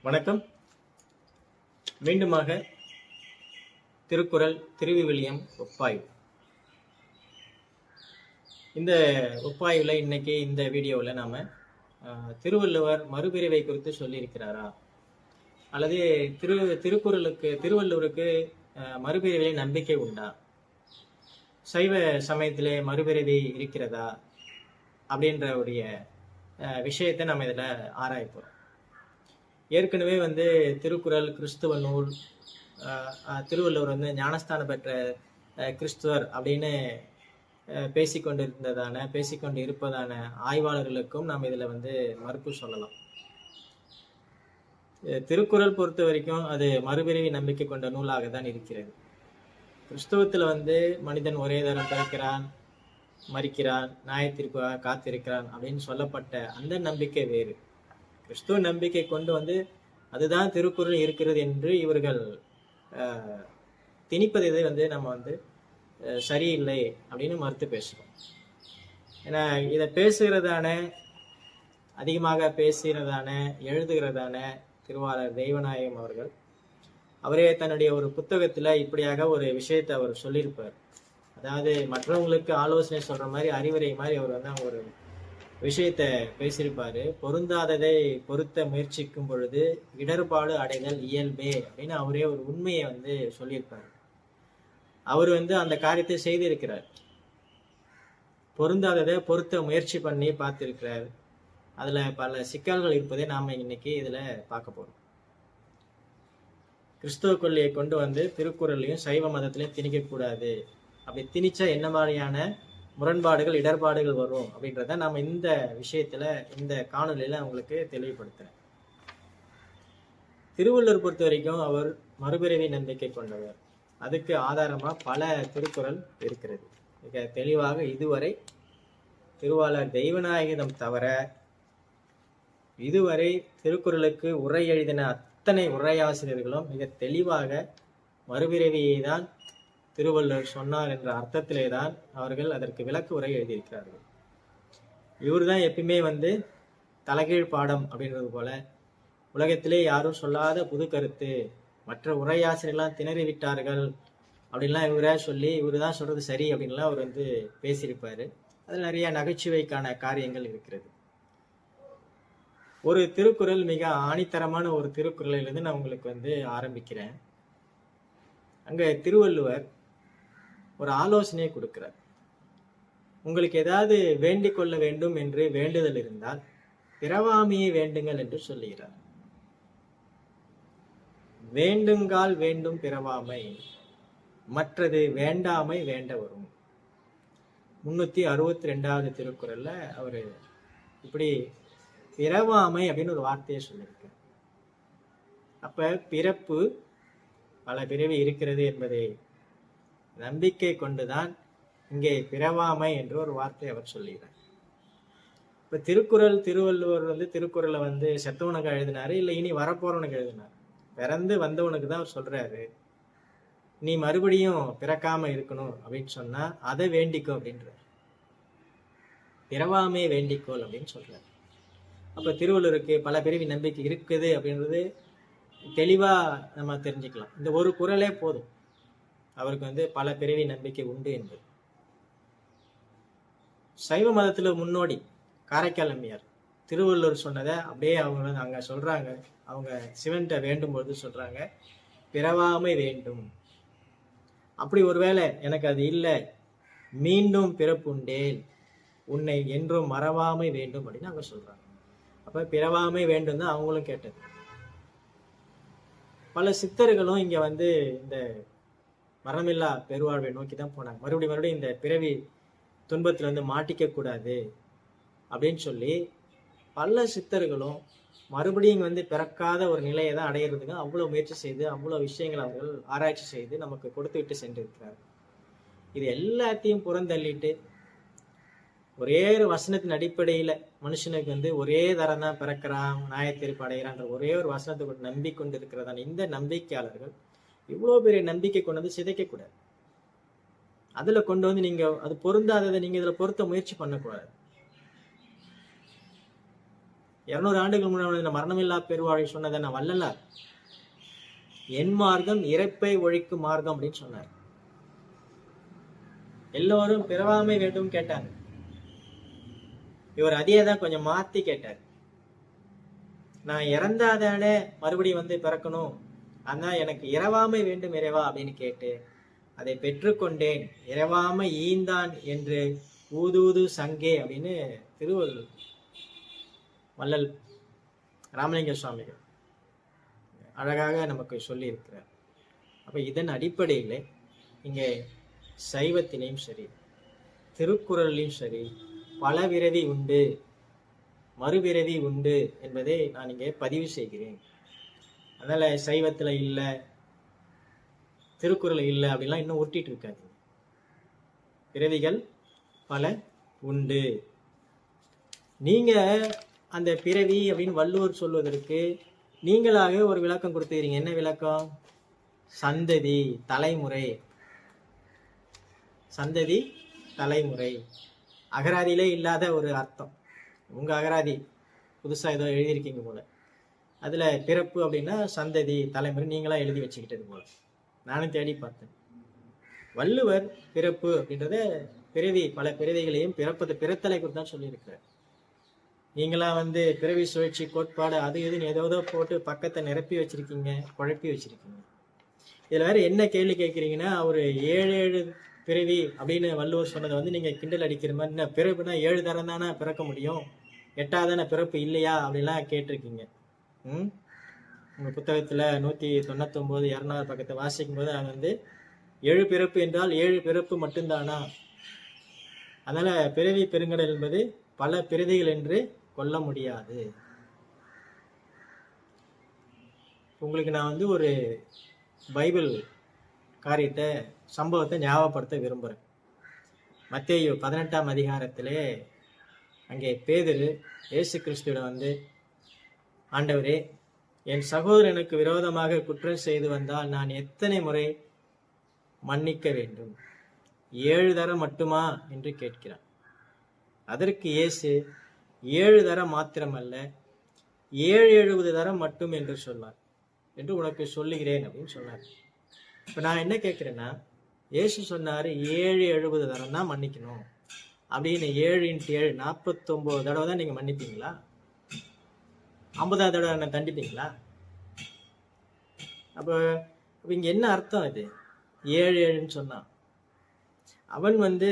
வணக்கம். மீண்டுமாக திருக்குறள் திருவிவிலியம் ஒப்பாய்வு. இந்த ஒப்பாய்வில் இன்னைக்கு இந்த வீடியோவில் நாம் திருவள்ளுவர் மறுபிறவை குறித்து சொல்லியிருக்கிறாரா, அல்லது திருவள்ளுவருக்கு மறுபிறவிலே நம்பிக்கை உண்டா, சைவ சமயத்திலே மறுபிறவி இருக்கிறதா அப்படின்ற உடைய விஷயத்தை நம்ம இதில் ஆராயப்போகிறோம். ஏற்கனவே திருக்குறள் கிறிஸ்துவ நூல், திருவள்ளுவர் ஞானஸ்தானம் பெற்ற கிறிஸ்துவர் அப்படின்னு பேசிக்கொண்டு இருப்பதான ஆய்வாளர்களுக்கும் நாம் இதில் மறுப்பு சொல்லலாம். திருக்குறள் பொறுத்த வரைக்கும் அது மறுபிறவி நம்பிக்கை கொண்ட நூலாக தான் இருக்கிறது. கிறிஸ்தவத்தில் மனிதன் ஒரே தரம் பிறக்கிறான், மரிக்கிறான், நியாயத்திற்காக காத்திருக்கிறான் அப்படின்னு சொல்லப்பட்ட அந்த நம்பிக்கை வேறு. கிறிஸ்துவ நம்பிக்கை கொண்டு அதுதான் திருக்குறள் இருக்கிறது என்று இவர்கள் திணிப்பதை நம்ம சரியில்லை அப்படின்னு மறுத்து பேசுகிறோம். ஏன்னா இதை அதிகமாக பேசுகிறதான எழுதுகிறதான திருவாளர் தெய்வநாயகம் அவர்கள், அவரே தன்னுடைய ஒரு புத்தகத்தில் இப்படியாக ஒரு விஷயத்தை அவர் சொல்லியிருப்பார். அதாவது மற்றவங்களுக்கு ஆலோசனை சொல்ற மாதிரி, அறிவுரை மாதிரி அவர் ஒரு விஷயத்தை பேசியிருப்பாரு. பொருந்தாததை பொருத்த முயற்சிக்கும் பொழுது இடர்பாடு அடைதல் இயல்பே அப்படின்னு அவரே ஒரு உண்மையை சொல்லியிருப்பாரு. அவர் அந்த காரியத்தை செய்திருக்கிறார். பொருந்தாததை பொருத்த முயற்சி பண்ணி பார்த்திருக்கிறார். அதுல பல சிக்கல்கள் இருப்பதை நாம இன்னைக்கு இதுல பார்க்க போறோம். கிறிஸ்தவ கொள்கையை கொண்டு திருக்குறளையும் சைவ மதத்திலையும் திணிக்க கூடாது. அப்படி திணிச்சா என்ன மாதிரியான முரண்பாடுகள் இடர்பாடுகள் வரும் அப்படின்றத நாம இந்த விஷயத்துல இந்த காணொலியில உங்களுக்கு தெளிவுபடுத்துறேன். திருவள்ளுவர் பொறுத்த வரைக்கும் அவர் மறுபிறவி நம்பிக்கை கொண்டவர். அதுக்கு ஆதாரமா பல திருக்குறள் இருக்கிறது. மிக தெளிவாக இதுவரை திருவாளர் தெய்வநாயகம் தவிர இதுவரை திருக்குறளுக்கு உரை எழுதின அத்தனை உரையாசிரியர்களும் மிக தெளிவாக மறுபிறவியை தான் திருவள்ளுவர் சொன்னார் என்ற அர்த்தத்திலே தான் அவர்கள் அதற்கு விளக்கு உரை எழுதியிருக்கிறார்கள். இவர் தான் எப்பயுமே தலைகீழ் பாடம் அப்படின்றது போல உலகத்திலே யாரும் சொல்லாத புது கருத்து, மற்ற உரையாசிரியர்லாம் திணறிவிட்டார்கள் அப்படின்லாம் இவரே சொல்லி இவரு தான் சொல்றது சரி அப்படின்லாம் அவர் பேசியிருப்பாரு. அதில் நிறைய நகைச்சுவைக்கான காரியங்கள் இருக்கிறது. ஒரு திருக்குறள், மிக ஆணித்தரமான ஒரு திருக்குறளிலிருந்து நான் உங்களுக்கு ஆரம்பிக்கிறேன். அங்க திருவள்ளுவர் ஒரு ஆலோசனையை கொடுக்கிறார். உங்களுக்கு ஏதாவது வேண்டிக் கொள்ள வேண்டும் என்று வேண்டுதல் இருந்தால் பிறவாமையை வேண்டுங்கள் என்று சொல்லுகிறார். வேண்டுங்கால் வேண்டும் பிறவாமை, மற்றது வேண்டாமை வேண்ட வரும். 362வது திருக்குறள்ல அவரு இப்படி பிறவாமை அப்படின்னு ஒரு வார்த்தையை சொல்லியிருக்கார். அப்ப பிறப்பு, பல பிறவி இருக்கிறது என்பதை நம்பிக்கை கொண்டுதான் இங்கே பிறவாமை என்று ஒரு வார்த்தை அவர் சொல்லுகிறார். இப்ப திருவள்ளுவர் திருக்குறளை செத்தவனுக்கு எழுதினாரு, இல்லை இனி வரப்போறவனுக்கு எழுதினாரு. பிறந்து வந்தவனுக்கு தான் அவர் சொல்றாரு, நீ மறுபடியும் பிறக்காம இருக்கணும் அப்படின்னு சொன்னா அதை வேண்டிக்கோ அப்படின்றார். பிறவாமே வேண்டிக்கோள் அப்படின்னு சொல்றாரு. அப்ப திருவள்ளுவருக்கு பல பிறவி நம்பிக்கை இருக்குது அப்படின்றது தெளிவா நம்ம தெரிஞ்சுக்கலாம். இந்த ஒரு குறளே போதும் அவருக்கு பல பிறவி நம்பிக்கை உண்டு என்பது. சைவ மதத்துல முன்னோடி காரைக்கால் அம்மையார் திருவள்ளுவர் சொன்னதை அப்படியே அவங்க அங்க சொல்றாங்க. அவங்க சிவன்கிட்ட வேண்டும் பொழுது சொல்றாங்க, பிறவாமை வேண்டும். அப்படி ஒருவேளை எனக்கு அது இல்லை, மீண்டும் பிறப்புண்டேன், உன்னை என்றும் மறவாமை வேண்டும் அப்படின்னு அவங்க சொல்றாங்க. அப்ப பிறவாமை வேண்டும் தான் அவங்களும் கேட்டது. பல சித்தர்களும் இங்க இந்த மரணமில்லா பெருவாழ்வை நோக்கி தான் போனாங்க. மறுபடியும் இந்த பிறவி துன்பத்துல மாட்டிக்க கூடாது அப்படின்னு சொல்லி பல சித்தர்களும் மறுபடியும் பிறக்காத ஒரு நிலையை தான் அடையிறதுக்கு அவ்வளவு முயற்சி செய்து அவ்வளவு விஷயங்கள் அவர்கள் ஆராய்ச்சி செய்து நமக்கு கொடுத்து விட்டு சென்றிருக்கிறார். இது எல்லாத்தையும் புறந்தள்ளிட்டு ஒரே ஒரு வசனத்தின் அடிப்படையில மனுஷனுக்கு ஒரே தரம் தான் பிறக்கிறான், நியாயத்தீர்ப்பு அடைகிறான்ற ஒரே ஒரு வசனத்தை நம்பிக்கொண்டு இருக்கிறதான இந்த நம்பிக்கையாளர்கள் இவ்வளவு பெரிய நம்பிக்கை கொண்டு சிதைக்க கூடாது. அதுல கொண்டு நீங்க அது பொருந்தாததை நீங்க இதுல பொருத்த முயற்சி பண்ணக்கூடாது. 200 ஆண்டுகள் முன்னாடி இந்த மரணமில்லா பெருவாழை சொன்னதை நான் வள்ளலார் என் மார்க்கம் இறப்பை ஒழிக்கும் மார்க்கம் அப்படின்னு சொன்னார். எல்லோரும் பிறவாமை வேண்டும் கேட்டாங்க. இவர் அதையே தான் கொஞ்சம் மாத்தி கேட்டார். நான் இறந்தாதானே மறுபடியும் வந்து பிறக்கணும், அதான் எனக்கு இரவாமை வேண்டும் இறைவா அப்படின்னு கேட்டு அதை பெற்றுக்கொண்டேன். இரவாமை ஈந்தான் என்று ஊதூது சங்கே அப்படின்னு திருவள்ளுவர் வள்ளல் ராமலிங்க சுவாமிகள் அழகாக நமக்கு சொல்லி இருக்கிறார். அப்ப இதன் அடிப்படையில் இங்கே சைவத்திலையும் சரி திருக்குறளிலும் சரி பல விரவி உண்டு, மறுபிறவி உண்டு என்பதை நான் இங்கே பதிவு செய்கிறேன். அதனால சைவத்துல இல்லை திருக்குறள் இல்லை அப்படின்லாம் இன்னும் உருட்டிட்டு இருக்காது. பிறவிகள் பல உண்டு. நீங்க அந்த பிறவி அப்படின்னு வள்ளுவர் சொல்வதற்கு நீங்களாக ஒரு விளக்கம் கொடுத்துக்கிறீங்க. என்ன விளக்கம்? சந்ததி, தலைமுறை. சந்ததி, தலைமுறை அகராதியிலே இல்லாத ஒரு அர்த்தம். உங்க அகராதி புதுசா ஏதோ எழுதியிருக்கீங்க போல. அதுல பிறப்பு அப்படின்னா சந்ததி, தலைமுறை நீங்களா எழுதி வச்சுக்கிட்டது போல. நானும் தேடி பார்த்தேன். வள்ளுவர் பிறப்பு அப்படின்றத பிறவி, பல பிறவிகளையும் பிறத்தலை குறித்து தான் சொல்லியிருக்கிறார். நீங்களா வந்து பிறவி சுழற்சி கோட்பாடு அது இதுன்னு ஏதோ போட்டு பக்கத்தை நிரப்பி வச்சிருக்கீங்க, குழப்பி வச்சிருக்கீங்க. இதுல வேற என்ன கேள்வி கேட்குறீங்கன்னா, ஒரு 7 பிறவி அப்படின்னு வள்ளுவர் சொன்னதை வந்து நீங்க கிண்டல் அடிக்கிற மாதிரி, என்ன பிறப்புனா 7 தரம் தானே பிறக்க முடியும், 8ஆவதான பிறப்பு இல்லையா அப்படிலாம் கேட்டிருக்கீங்க. உங்க புத்தகத்துல 199 200 பக்கத்தை வாசிக்கும் போது அது வந்து 7 பிறப்பு என்றால் 7 பிறப்பு மட்டும்தானா? அதனால பிறவி பெருங்கடல் என்பது பல பிறவிகள் என்று கொள்ள முடியாது. உங்களுக்கு நான் வந்து ஒரு பைபிள் காரியத்தை சம்பவத்தை ஞாபகப்படுத்த விரும்புகிறேன். மத்தேயு 18ஆம் அதிகாரத்திலே அங்கே பேதுரு இயேசு கிறிஸ்துவிடம் வந்து, ஆண்டவரே, என் சகோதரனுக்கு விரோதமாக குற்றம் செய்து வந்தால் நான் எத்தனை முறை மன்னிக்க வேண்டும்? 7 தரம் மட்டுமா என்று கேட்கிறான். அதற்கு இயேசு 7 தரம் மாத்திரமல்ல 770 தரம் மட்டும் என்று சொன்னார் என்று உனக்கு சொல்லுகிறேன் அப்படின்னு சொன்னார். இப்ப நான் என்ன கேட்கிறேன்னா, இயேசு சொன்னாரு 770 தரம் தான் மன்னிக்கணும் அப்படின்னு. 7 × 7 49 தடவை தான் நீங்க மன்னிப்பீங்களா? 50ஆவது தடவை என்ன தண்டிப்பீங்களா? அப்ப இங்க என்ன அர்த்தம்? இது 7 சொன்னா அவன் வந்து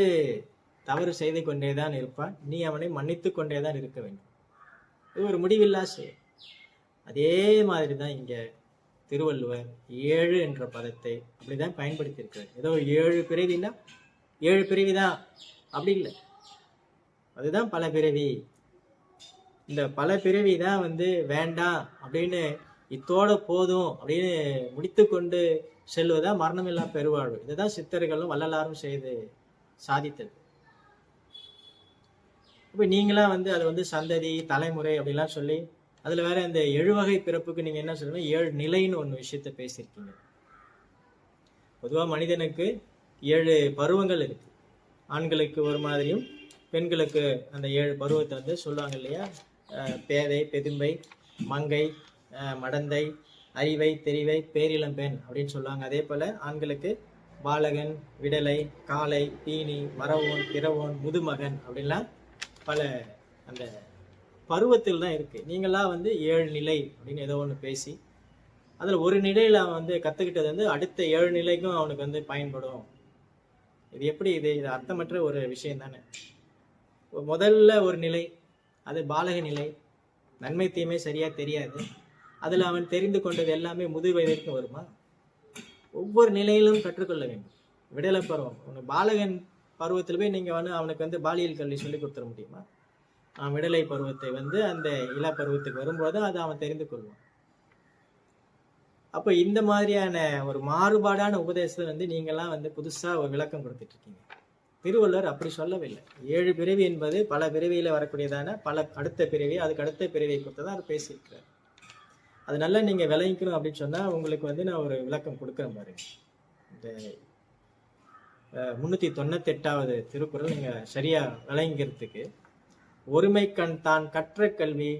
தவறு செய்து கொண்டேதான் இருப்பான், நீ அவனை மன்னித்து கொண்டேதான் இருக்க வேண்டும். இது ஒரு முடிவில்லா செயல். அதே மாதிரிதான் இங்க திருவள்ளுவர் 7 என்ற பதத்தை அப்படிதான் பயன்படுத்தி இருக்கிறார். ஏதோ 7 பிறவினா 7 பிறவிதான் அப்படி இல்லை, அதுதான் பல பிறவி. இந்த பல பிறவி தான் வந்து வேண்டாம் அப்படின்னு, இத்தோட போதும் அப்படின்னு முடித்து கொண்டு செல்வதா மரணமில்லா பெருவாழ்வு. இதுதான் சித்தர்களும் வள்ளலாரும் செய்து சாதித்தது. இப்ப நீங்களா வந்து அதை வந்து சந்ததி, தலைமுறை அப்படிலாம் சொல்லி அதுல வேற இந்த 7 வகை பிறப்புக்கு நீங்க என்ன சொல்லணும், 7 நிலைன்னு ஒண்ணு விஷயத்த பேசியிருக்கீங்க. பொதுவா மனிதனுக்கு 7 பருவங்கள் இருக்கு. ஆண்களுக்கு ஒரு மாதிரியும் பெண்களுக்கு அந்த 7 பருவத்தை வந்து சொல்லுவாங்க இல்லையா? பேதை, பெதும்பை, மங்கை, மடந்தை, அறிவை, தெரிவை, பேரிளம்பெண் அப்படின்னு சொல்லுவாங்க. அதே போல ஆண்களுக்கு பாலகன், விடலை, காளை, தீனி, மரவோன், பிறவோன், முதுமகன் அப்படின்லாம் பல அந்த பருவத்தில் தான் இருக்கு. நீங்களாம் வந்து 7 நிலை அப்படின்னு ஏதோ ஒன்று பேசி அதில் ஒரு நிலையில் அவன் வந்து கற்றுக்கிட்டது வந்து அடுத்த 7 நிலைக்கும் அவனுக்கு வந்து பயன்படும். இது எப்படி? இது அர்த்தமற்ற ஒரு விஷயம் தானே. முதல்ல ஒரு நிலை, அது பாலக நிலை, நன்மை தீமை சரியா தெரியாது. அதில் அவன் தெரிந்து கொண்டது எல்லாமே முது வயதிற்கு வருமா? ஒவ்வொரு நிலையிலும் கற்றுக்கொள்ள வேண்டும். விடலை பருவம், உனக்கு பாலகன் பருவத்தில் போய் நீங்கள் வந்து அவனுக்கு வந்து பாலியல் கல்வி சொல்லி கொடுத்துட முடியுமா? அவன் விடலை பருவத்தை வந்து அந்த இள பருவத்துக்கு வரும்போது அதை அவன் தெரிந்து கொள்வான். அப்போ இந்த மாதிரியான ஒரு மாறுபாடான உபதேசத்தை வந்து நீங்கள்லாம் வந்து புதுசாக ஒரு விளக்கம் கொடுத்துட்டு இருக்கீங்க. திருவள்ளுவர் அப்படி சொல்லவில்லை. 7 பிறவி என்பது பல பிறவியில் வரக்கூடியதான பல அடுத்த பிறவி, அதுக்கு அடுத்த பிறவியை கொடுத்து தான் அவர் பேசியிருக்கிறார். அது நல்லா நீங்கள் விளங்கிக்கணும் அப்படின்னு சொன்னால் உங்களுக்கு வந்து நான் ஒரு விளக்கம் கொடுக்குறேன் பாருங்க. இந்த 398வது திருக்குறள் நீங்கள் சரியாக விளங்கிறதுக்கு, ஒருமை கண் தான் கற்ற கல்வி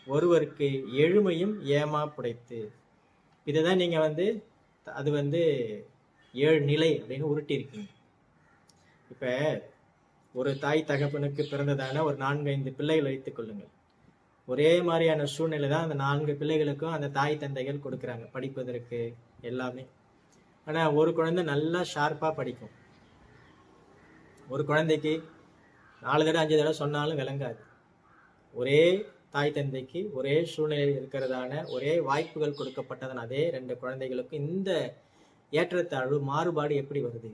ஒருவருக்கு எழுமையும் ஏமா புடைத்து. இதைதான் நீங்க அது 7 நிலை அப்படின்னு உருட்டி இருக்கீங்க. இப்ப ஒரு தாய் தகப்பனுக்கு பிறந்ததான ஒரு 4-5 பிள்ளைகள் வைத்துக் கொள்ளுங்கள். ஒரே மாதிரியான சூழ்நிலை தான் அந்த 4 பிள்ளைகளுக்கும் அந்த தாய் தந்தைகள் கொடுக்குறாங்க படிப்பதற்கு எல்லாமே. ஆனா ஒரு குழந்தை நல்லா ஷார்ப்பா படிக்கும், ஒரு குழந்தைக்கு 4 தடவை 5 தடவை சொன்னாலும் விளங்காது. ஒரே தாய் தந்தைக்கு ஒரே சூழ்நிலையில் இருக்கிறதான ஒரே வாய்ப்புகள் கொடுக்கப்பட்டதன் அதே 2 குழந்தைகளுக்கும் இந்த ஏற்றத்தாழ்வு மாறுபாடு எப்படி வருது?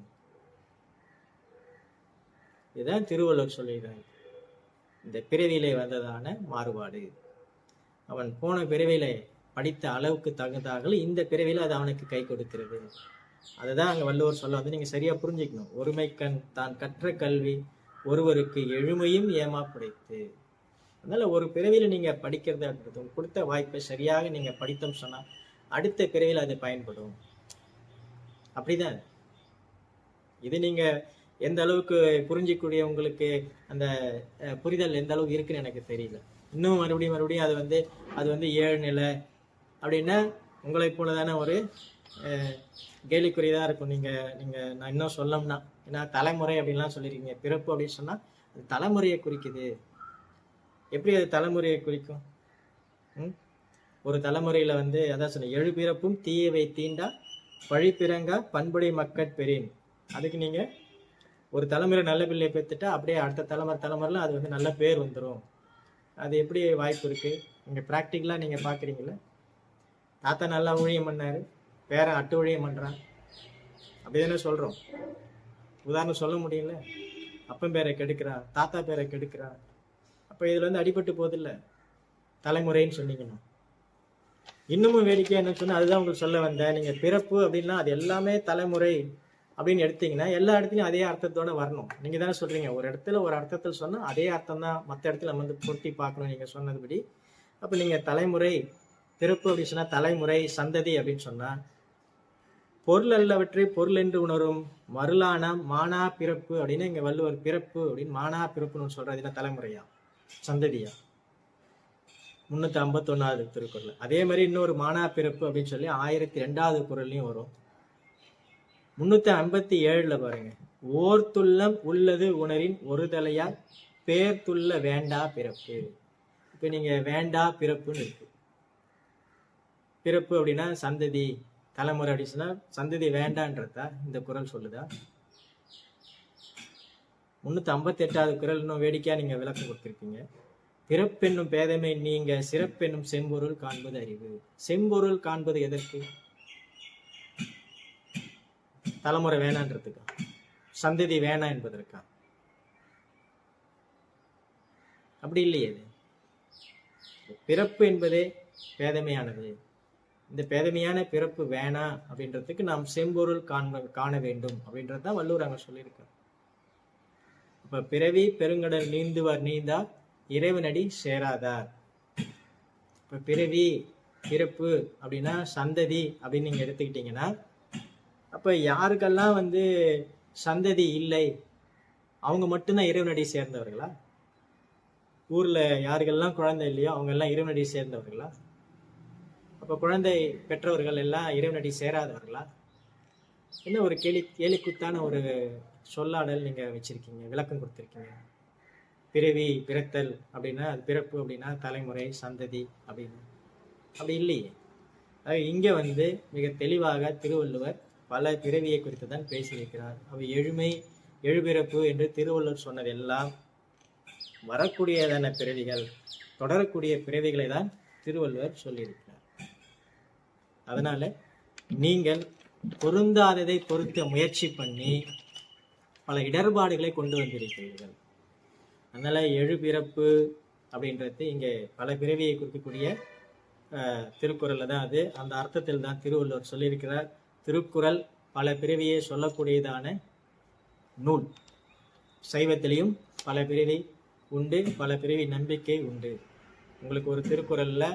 இதுதான் திருவள்ளுவர் சொல்லுகிறார், இந்த பிறவியிலே வந்ததான மாறுபாடு. அவன் போன பிறவியில படித்த அளவுக்கு தகுந்தார்கள் இந்த பிறவியில அது அவனுக்கு கை கொடுக்கிறது. அதுதான் அங்க வள்ளுவர் சொல்ல நீங்க சரியா புரிஞ்சுக்கணும். ஒருமைக்கண் தான் கற்ற கல்வி ஒருவருக்கு எழுமையும் ஏமா புடைத்து. அதனால ஒரு பிறவியில நீங்க படிக்கிறது கொடுத்த வாய்ப்பை சரியாக நீங்க படித்தோம் சொன்னா அடுத்த பிறவியில் அது பயன்படும். அப்படிதான் இது நீங்க எந்த அளவுக்கு புரிஞ்சிக்கூடிய உங்களுக்கு அந்த புரிதல் எந்த அளவுக்கு இருக்குன்னு எனக்கு தெரியல. இன்னும் மறுபடியும் அது 7 நிலை அப்படின்னா உங்களை போலதான ஒரு கேலிக்குறியதா இருக்கும். நீங்க நான் இன்னும் சொல்லணும்னா, ஏன்னா தலைமுறை அப்படின்லாம் சொல்லிருக்கீங்க, பிறப்பு அப்படின்னு சொன்னா அது தலைமுறையை குறிக்குது. எப்படி அது தலைமுறையை குறிக்கும்? ஒரு தலைமுறையில அதான் சொன்ன 7 பிறப்பும் தீயவை தீண்டா பழிப்பிறங்கா பண்புடை மக்கட் பெறேன். அதுக்கு நீங்க ஒரு தலைமுறை நல்ல பிள்ளையை பெற்றுட்டா அப்படியே அடுத்த தலைமுறைல அது நல்ல பேர் வந்துடும். அது எப்படி வாய்ப்பு இருக்கு? நீங்க பிராக்டிக்கலா நீங்க பாக்குறீங்களா? தாத்தா நல்லா ஊழியம் பண்ணாரு, பேரன் அட்டு ஊழியம் பண்றான், அப்படிதானே சொல்றோம். உதாரணம் சொல்ல முடியல. அப்பன் பேரை கெடுக்கிறான், தாத்தா பேரை கெடுக்கிறான். அப்ப இதுல அடிபட்டு போதில்லை தலைமுறைன்னு சொன்னீங்கன்னா. இன்னமும் வேடிக்கை என்ன சொன்னா, அதுதான் உங்களுக்கு சொல்ல வந்தேன். நீங்க பிறப்பு அப்படின்னா அது எல்லாமே தலைமுறை அப்படின்னு எடுத்தீங்கன்னா எல்லா இடத்துலையும் அதே அர்த்தத்தோட வரணும். நீங்க தானே சொல்றீங்க ஒரு இடத்துல ஒரு அர்த்தத்தில் சொன்னா அதே அர்த்தம் தான் மற்ற இடத்துல நம்ம பொருத்தி பார்க்கணும் நீங்க சொன்னதுபடி. அப்ப நீங்க தலைமுறை பிறப்பு அப்படின்னு சொன்னா தலைமுறை சந்ததி அப்படின்னு சொன்னா பொருள் அல்லவற்றை பொருள் என்று உணரும் மருளான மானா பிறப்பு அப்படின்னு இங்க வள்ளுவர் பிறப்பு அப்படின்னு மானா பிறப்புன்னு சொல்றது என்ன தலைமுறையா சந்ததியா? 351வது திருக்குறள். அதே மாதிரி இன்னொரு மானா பிறப்பு அப்படின்னு சொல்லி 1002வது குறள்லயும் வரும். 357ல பாருங்க, ஓர்த்துள்ளம் உள்ளது உணரின் ஒரு தலையா பேர்த்துள்ள வேண்டா பிறப்பு. இப்ப நீங்க வேண்டா பிறப்புன்னு இருக்கு. பிறப்பு அப்படின்னா சந்ததி தலைமுறை அப்படின்னு சொன்னா சந்ததி வேண்டான்றதா இந்த குறள் சொல்லுதா? 358வது குறள் இன்னும் வேடிக்கையா நீங்க விளக்கம் கொடுத்திருக்கீங்க. பிறப்பென்னும் பேதமை நீங்க சிறப்பென்னும் செம்பொருள் காண்பது அறிவு. செம்பொருள் காண்பது எதற்கு? தலைமுறை வேணான்றதுக்கா? சந்ததி வேணாம் என்பதற்கா? அப்படி இல்லையே. பிறப்பு என்பதே பேதமையானது. இந்த பேதமையான பிறப்பு வேணாம் அப்படின்றதுக்கு நாம் செம்பொருள் காண வேண்டும் அப்படின்றதான் வள்ளுவர் அங்க சொல்லியிருக்கார். இப்ப பிறவி பெருங்கடல் நீந்துவார் நீந்தா இறைவனடி சேராதார். இப்ப பிறவி பிறப்பு அப்படின்னா சந்ததி அப்படின்னு நீங்க எடுத்துக்கிட்டீங்கன்னா அப்ப யாருக்கெல்லாம் சந்ததி இல்லை அவங்க மட்டும்தான் இறைவனடி சேர்ந்தவர்களா? ஊர்ல யாருக்கெல்லாம் குழந்தை இல்லையோ அவங்க எல்லாம் இறைவனடி சேர்ந்தவர்களா? அப்ப குழந்தை பெற்றவர்கள் எல்லாம் இறைவனடி சேராதவர்களா? என்ன ஒரு கேலிக்குத்தான ஒரு சொல்லாடல் நீங்க வச்சிருக்கீங்க, விளக்கம் கொடுத்திருக்கீங்க. பிறவி பிறத்தல் அப்படின்னா அது பிறப்பு அப்படின்னா தலைமுறை சந்ததி அப்படின்னு அப்படி இல்லையே. இங்க மிக தெளிவாக திருவள்ளுவர் பல பிறவியை குறித்து தான் பேசியிருக்கிறார். அவை எழுமை எழுபிறப்பு என்று திருவள்ளுவர் சொன்னதெல்லாம் வரக்கூடியதான பிறவிகள், தொடரக்கூடிய பிறவிகளை தான் திருவள்ளுவர் சொல்லியிருக்கிறார். அதனால நீங்கள் பொருந்தாததை பொருத்த முயற்சி பண்ணி பல இடர்பாடுகளை கொண்டு வந்திருக்கிறீர்கள். அதனால எழுபிறப்பு அப்படின்றது இங்கே பல பிறவியை குறிக்கக்கூடிய திருக்குறள்ல தான் அது அந்த அர்த்தத்தில் தான் திருவள்ளுவர் சொல்லியிருக்கிறார். திருக்குறள் பல பிறவியை சொல்லக்கூடியதான நூல். சைவத்திலையும் பல பிறவி உண்டு, பல பிறவி நம்பிக்கை உண்டு. உங்களுக்கு ஒரு திருக்குறள்ல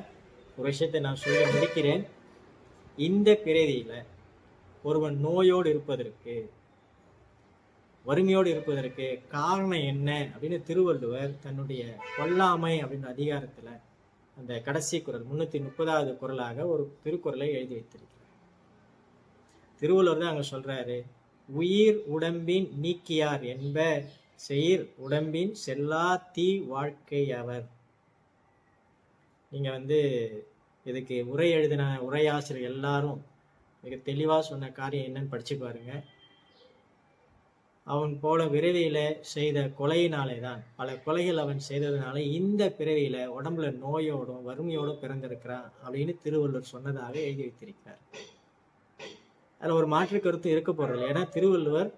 ஒரு விஷயத்தை நான் சொல்லி முடிக்கிறேன். இந்த பிறவியில ஒருவன் நோயோடு இருப்பதற்கு வறுமையோடு இருப்பதற்கு காரணம் என்ன அப்படின்னு திருவள்ளுவர் தன்னுடைய கொல்லாமை அப்படின்ற அதிகாரத்துல அந்த கடைசி குறள் 330வது குறளாக ஒரு திருக்குறளை எழுதி வைத்திருக்கிறார். திருவள்ளுவர் தான் அங்க சொல்றாரு, உயிர் உடம்பின் நீக்கியார் என்ப செயிர் உடம்பின் செல்லா தீ வாழ்க்கை அவர். நீங்க இதுக்கு உரை எழுதின உரையாசிரியர் எல்லாரும் மிக தெளிவா சொன்ன காரியம் என்னன்னு படிச்சு பாருங்க. அவன் போல விரைவில செய்த கொலையினாலே தான், பல கொலைகள் அவன் செய்ததுனால இந்த பிறவியில உடம்புல நோயோடும் வறுமையோடும் பிறந்திருக்கிறான் அப்படின்னு திருவள்ளுவர் சொன்னதாக எழுதி வைத்திருக்கிறார். அதுல ஒரு மாற்று கருத்து இருக்க போறது. ஏன்னா திருவள்ளுவர்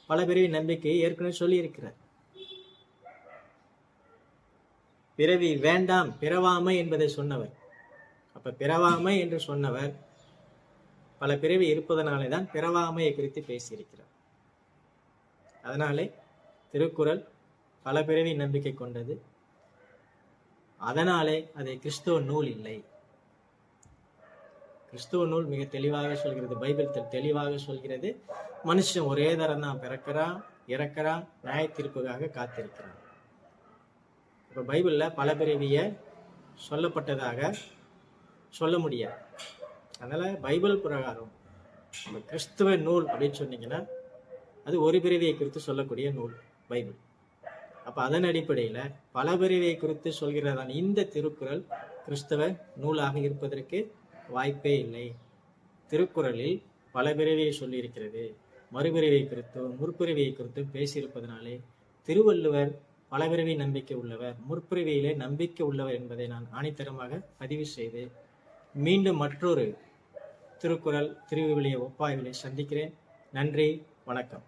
பல பிறவி நம்பிக்கையை ஏற்கனவே சொல்லி இருக்கிறார். பிறவி வேண்டாம் பிறவாமை என்பதை சொன்னவர். அப்ப பிறவாமை என்று சொன்னவர் பல பிறவி இருப்பதனாலே தான் பிறவாமையை குறித்து பேசியிருக்கிறார். அதனாலே திருக்குறள் பல பிறவி நம்பிக்கை கொண்டது. அதனாலே அது கிறிஸ்துவ நூல் இல்லை. கிறிஸ்துவ நூல் மிக தெளிவாக சொல்கிறது, பைபிள் தெளிவாக சொல்கிறது, மனுஷன் ஒரே தரம் தான் பிறக்கிறான், இறக்கிறான், நியாய தீர்ப்புக்காக காத்திருக்கிறான். இப்ப பைபிள்ல பல பிறவிய சொல்லப்பட்டதாக சொல்ல முடியாது. அதனால பைபிள் பிரகாரம் கிறிஸ்துவ நூல் அப்படின்னு சொன்னீங்கன்னா அது ஒரு பிறவியை குறித்து சொல்லக்கூடிய நூல் பைபிள். அப்ப அதன் அடிப்படையில பல பிறவியை குறித்து சொல்கிறதான இந்த திருக்குறள் கிறிஸ்தவ நூலாக இருப்பதற்கு வாய்ப்பே இல்லை. திருக்குறளில் பல பிறவியை சொல்லி இருக்கிறது, மறுபிறவியை குறித்தும் முற்பிறவியை குறித்தும் பேசியிருப்பதனாலே திருவள்ளுவர் பல பிறவி நம்பிக்கை உள்ளவர், முற்பிறவியிலே நம்பிக்கை உள்ளவர் என்பதை நான் ஆணித்தரமாக பதிவு செய்து மீண்டும் மற்றொரு திருக்குறள் திருவிவிலிய ஒப்பாய்விலை சந்திக்கிறேன். நன்றி, வணக்கம்.